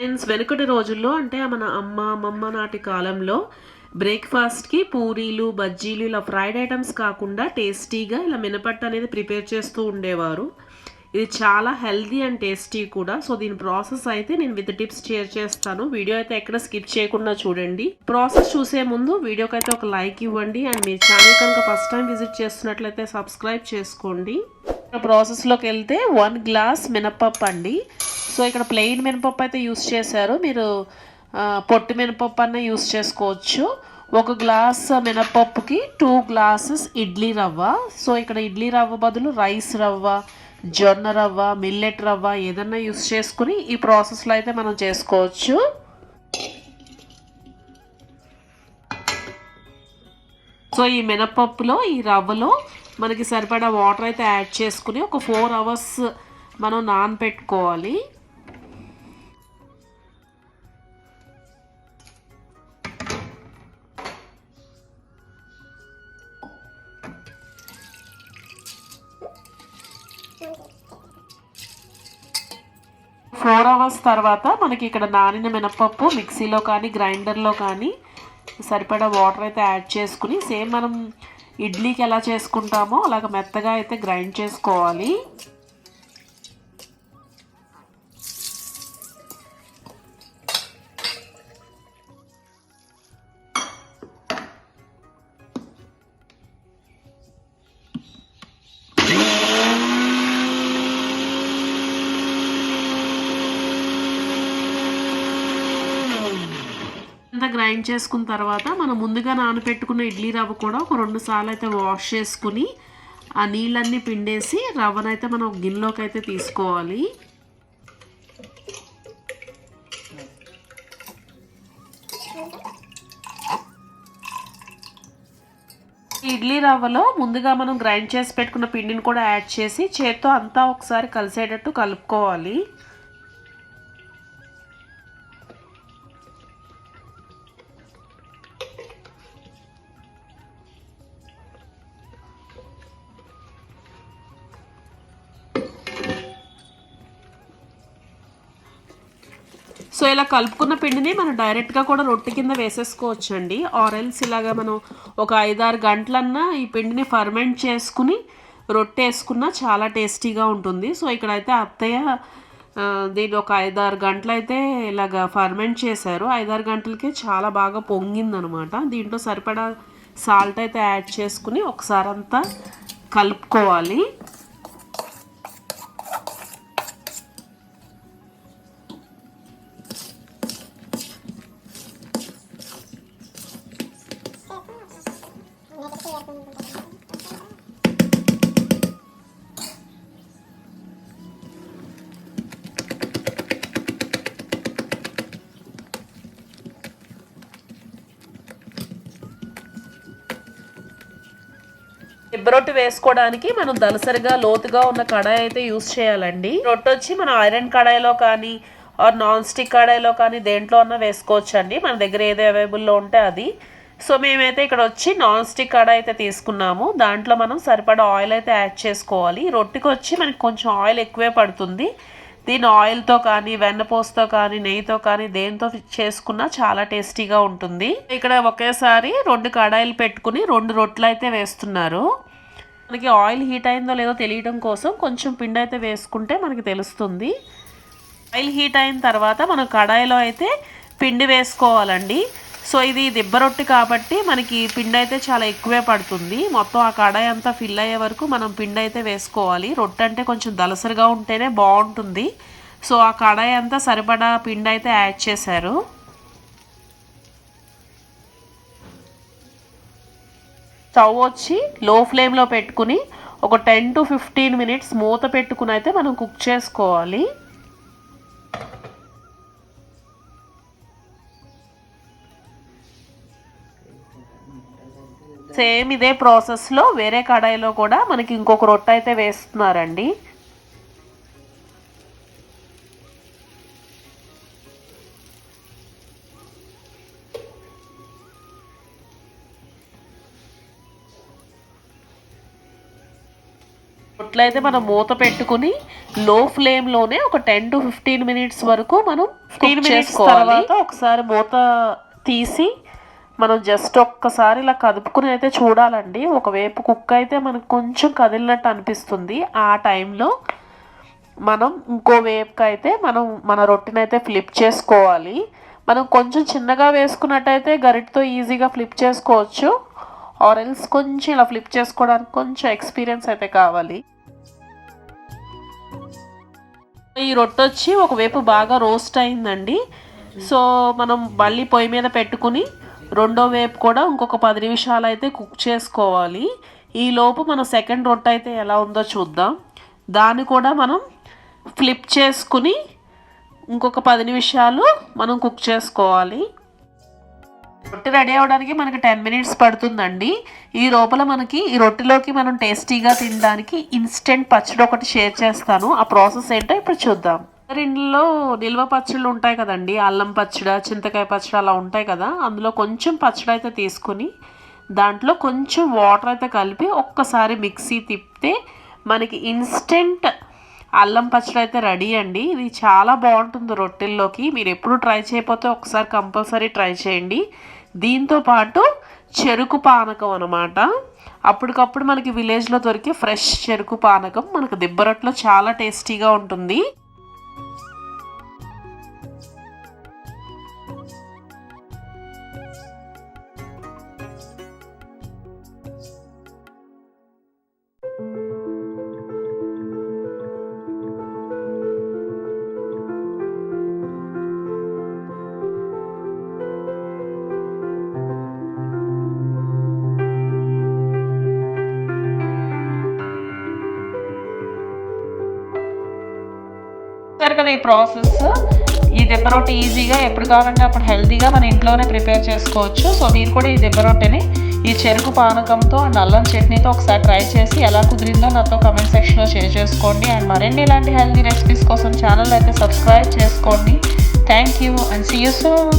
Friends, వెనుకటి రోజుల్లో అంటే మన అమ్మమ్మ నాటి కాలంలో బ్రేక్ఫాస్ట్కి పూరీలు, బజ్జీలు ఇలా ఫ్రైడ్ ఐటమ్స్ కాకుండా టేస్టీగా ఇలా మినపట్టు అనేది ప్రిపేర్ చేస్తూ ఉండేవారు. ఇది చాలా హెల్తీ అండ్ టేస్టీ కూడా. సో దీని ప్రాసెస్ అయితే నేను విత్ టిప్స్ షేర్ చేస్తాను. వీడియో అయితే ఎక్కడ స్కిప్ చేయకుండా చూడండి. ప్రాసెస్ చూసే ముందు వీడియోకి అయితే ఒక లైక్ ఇవ్వండి అండ్ మీ ఛానల్ కనుక ఫస్ట్ టైం విజిట్ చేస్తున్నట్లయితే సబ్స్క్రైబ్ చేసుకోండి. ప్రాసెస్లోకి వెళ్తే 1 గ్లాస్ మినపప్పు అండి. సో ఇక్కడ ప్లెయిన్ మినపప్పు అయితే యూస్ చేశారు. మీరు పొట్టు మినపప్పు అన్న యూస్ చేసుకోవచ్చు. 1 గ్లాస్ మినపప్పుకి 2 గ్లాసెస్ ఇడ్లీ రవ్వ. సో ఇక్కడ ఇడ్లీ రవ్వ బదులు రైస్ రవ్వ, జొన్న రవ్వ, మిల్లెట్ రవ్వ ఏదన్నా యూస్ చేసుకుని ఈ ప్రాసెస్లో అయితే మనం చేసుకోవచ్చు. సో ఈ మినపప్పులో, ఈ రవ్వలో మనకి సరిపడా వాటర్ అయితే యాడ్ చేసుకుని ఒక 4 అవర్స్ మనం నానబెట్టుకోవాలి. ఫోర్ అవర్స్ తర్వాత మనకి ఇక్కడ నానిన మినపప్పు మిక్సీలో కానీ గ్రైండర్లో కానీ సరిపడా వాటర్ అయితే యాడ్ చేసుకుని సేమ్ మనం ఇడ్లీకి ఎలా చేసుకుంటామో అలాగ మెత్తగా అయితే గ్రైండ్ చేసుకోవాలి. గ్రైండ్ చేసుకున్న తర్వాత మనం ముందుగా నానబెట్టుకున్న ఇడ్లీ రవ్వ కూడా ఒక 2 సార్లు అయితే వాష్ చేసుకుని ఆ నీళ్ళన్నీ పిండేసి రవ్వనైతే మనం గిన్నెలోకి అయితే తీసుకోవాలి. ఇడ్లీ రవ్వలో ముందుగా మనం గ్రైండ్ చేసి పెట్టుకున్న పిండిని కూడా యాడ్ చేసి చేత్తో అంతా ఒకసారి కలిసేటట్టు కలుపుకోవాలి. సో ఇలా కలుపుకున్న పిండిని మనం డైరెక్ట్గా కూడా రొట్టె కింద వేసేసుకోవచ్చు అండి. ఆరెల్స్ ఇలాగా మనం ఒక 5-6 గంటలన్నా ఈ పిండిని ఫర్మెంట్ చేసుకుని రొట్టె వేసుకున్నా చాలా టేస్టీగా ఉంటుంది. సో ఇక్కడైతే అత్తయ్య దీన్ని ఒక 5-6 గంటలు అయితే ఇలాగ ఫర్మెంట్ చేశారు. 5-6 గంటలకి చాలా బాగా పొంగిందనమాట. దీంట్లో సరిపడా సాల్ట్ అయితే యాడ్ చేసుకుని ఒకసారి అంతా కలుపుకోవాలి. రొట్టె వేసుకోవడానికి మనం దలసరిగా లోతుగా ఉన్న కడాయి అయితే యూస్ చేయాలండి. రొట్టె వచ్చి మనం ఐరన్ కడాయిలో కానీ ఆర్ నాన్ స్టిక్ కడాయిలో కానీ దేంట్లో అన్నా వేసుకోవచ్చు అండి, మన దగ్గర ఏది అవైలబుల్లో ఉంటే అది. సో మేమైతే ఇక్కడ వచ్చి నాన్ స్టిక్ కడాయి అయితే తీసుకున్నాము. దాంట్లో మనం సరిపడా ఆయిల్ అయితే యాడ్ చేసుకోవాలి. రొట్టెకి వచ్చి మనకి కొంచెం ఆయిల్ ఎక్కువే పడుతుంది. దీని ఆయిల్తో కానీ వెన్నపూసతో కానీ నెయ్యితో కానీ దేంతో చేసుకున్నా చాలా టేస్టీగా ఉంటుంది. ఇక్కడ ఒకేసారి 2 కడాయిలు పెట్టుకుని 2 రొట్టెలు అయితే వేస్తున్నారు. మనకి ఆయిల్ హీట్ అయిందో లేదో తెలియడం కోసం కొంచెం పిండి అయితే వేసుకుంటే మనకి తెలుస్తుంది. ఆయిల్ హీట్ అయిన తర్వాత మనం కడాయిలో అయితే పిండి వేసుకోవాలండి. సో ఇది దిబ్బ రొట్టె కాబట్టి మనకి పిండి అయితే చాలా ఎక్కువే పడుతుంది. మొత్తం ఆ కడాయి అంతా ఫిల్ అయ్యే వరకు మనం పిండి అయితే వేసుకోవాలి. రొట్టె అంటే కొంచెం దలసరిగా ఉంటేనే బాగుంటుంది. సో ఆ కడాయి అంతా సరిపడా పిండి అయితే యాడ్ చేశారు. స్టవ్ వచ్చి లో ఫ్లేమ్లో పెట్టుకుని ఒక 10 to 15 మినిట్స్ మూత పెట్టుకుని అయితే మనం కుక్ చేసుకోవాలి. సేమ్ ఇదే ప్రాసెస్లో వేరే కడాయిలో కూడా మనకి ఇంకొక రొట్టె అయితే వేస్తున్నారండి. రొట్టెలైతే మనం మూత పెట్టుకుని లో ఫ్లేమ్లోనే ఒక 10 to 15 మినిట్స్ వరకు మనం 15 minutes తర్వాత ఒకసారి మూత తీసి మనం జస్ట్ ఒక్కసారి ఇలా కదుపుకుని అయితే చూడాలండి. ఒకవైపు కుక్ అయితే మనకు కొంచెం కదిలినట్టు అనిపిస్తుంది. ఆ టైంలో మనం ఇంకో వేపుకి అయితే మన రొట్టెని అయితే ఫ్లిప్ చేసుకోవాలి. మనం కొంచెం చిన్నగా వేసుకున్నట్టయితే గరిటతో ఈజీగా ఫ్లిప్ చేసుకోవచ్చు. ఆరెల్స్ కొంచెం ఇలా ఫ్లిప్ చేసుకోవడానికి కొంచెం ఎక్స్పీరియన్స్ అయితే కావాలి. ఈ రొట్టె వచ్చి ఒకవైపు బాగా రోస్ట్ అయిందండి. సో మనం మళ్ళీ పొయ్యి మీద పెట్టుకుని రెండో వైపు కూడా ఇంకొక 10 నిమిషాలు అయితే కుక్ చేసుకోవాలి. ఈలోపు మన సెకండ్ రొట్టె అయితే ఎలా ఉందో చూద్దాం. దాన్ని కూడా మనం ఫ్లిప్ చేసుకుని ఇంకొక 10 నిమిషాలు మనం కుక్ చేసుకోవాలి. రొట్టె రెడీ అవ్వడానికి మనకి 10 minutes పడుతుందండి. ఈ లోపల మనకి ఈ రొట్టెలోకి మనం టేస్టీగా తినడానికి ఇన్స్టెంట్ పచ్చడి ఒకటి షేర్ చేస్తాను. ఆ ప్రాసెస్ ఏంటో ఇప్పుడు చూద్దాం. ఇందులో నిల్వ పచ్చళ్ళు ఉంటాయి కదండి, అల్లం పచ్చడి, చింతకాయ పచ్చడి అలా ఉంటాయి కదా. అందులో కొంచెం పచ్చడి అయితే తీసుకుని దాంట్లో కొంచెం వాటర్ అయితే కలిపి ఒక్కసారి మిక్సీ తిప్పితే మనకి ఇన్స్టెంట్ అల్లం పచ్చడి అయితే రెడీ అండి. ఇది చాలా బాగుంటుంది రొట్టెల్లోకి. మీరు ఎప్పుడు ట్రై చేయకపోతే ఒకసారి కంపల్సరీ ట్రై చేయండి. దీంతో పాటు చెరుకు పానకం అనమాట. అప్పటికప్పుడు మనకి విలేజ్లో దొరికే ఫ్రెష్ చెరుకు పానకం మనకు దిబ్బ రొట్టెలో చాలా టేస్టీగా ఉంటుంది. కదా ఈ ప్రాసెస్. ఈ దెబ్బ రొట్టె ఈజీగా ఎప్పుడు కావాలంటే అప్పుడు హెల్తీగా మన ఇంట్లోనే ప్రిపేర్ చేసుకోవచ్చు. సో మీరు కూడా ఈ దెబ్బ రొట్టెని ఈ చెరుకు పానకంతో అండ్ అల్లం చట్నీతో ఒకసారి ట్రై చేసి ఎలా కుదిరిందో నాతో కమెంట్ సెక్షన్లో షేర్ చేసుకోండి. అండ్ మరిన్ని ఇలాంటి హెల్తీ రెసిపీస్ కోసం ఛానల్ అయితే సబ్స్క్రైబ్ చేసుకోండి. Thank you and see you soon.